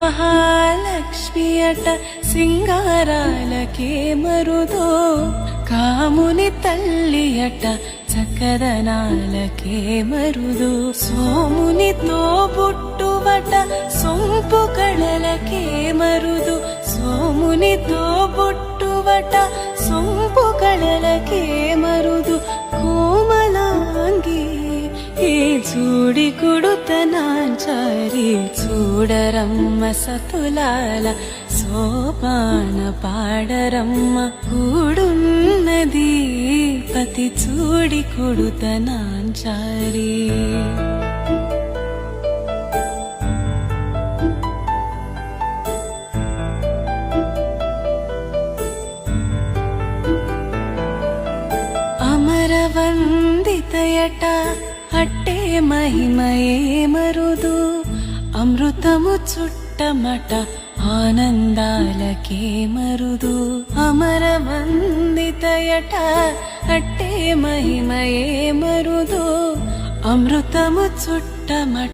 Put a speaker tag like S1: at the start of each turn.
S1: మహాలక్ష్మియట సింగారాలకే మరుదో, కాముని తల్లియట చక్కదనాలకే మరుదు, సోమునితో పుట్టువట సొంపు కళలకే మరుదు, సోమునితో పుట్టువట సొంపు కళలకే మరుదు, కోమలాంగి ఈ చూడి కుడుతనాంచారి చూడరమ్మ సతులాల సోపాన పాడరమ్మ కూడున్నది పతి చూడి కుడుతనాంచారి. అమరవందితయట అట్టే మహిమయే మరుదు, అమృతము చుట్టమట ఆనందాలకే మరుదు, అమరవందితయట అట్టే మహిమయే మరుదు, అమృతము చుట్టమట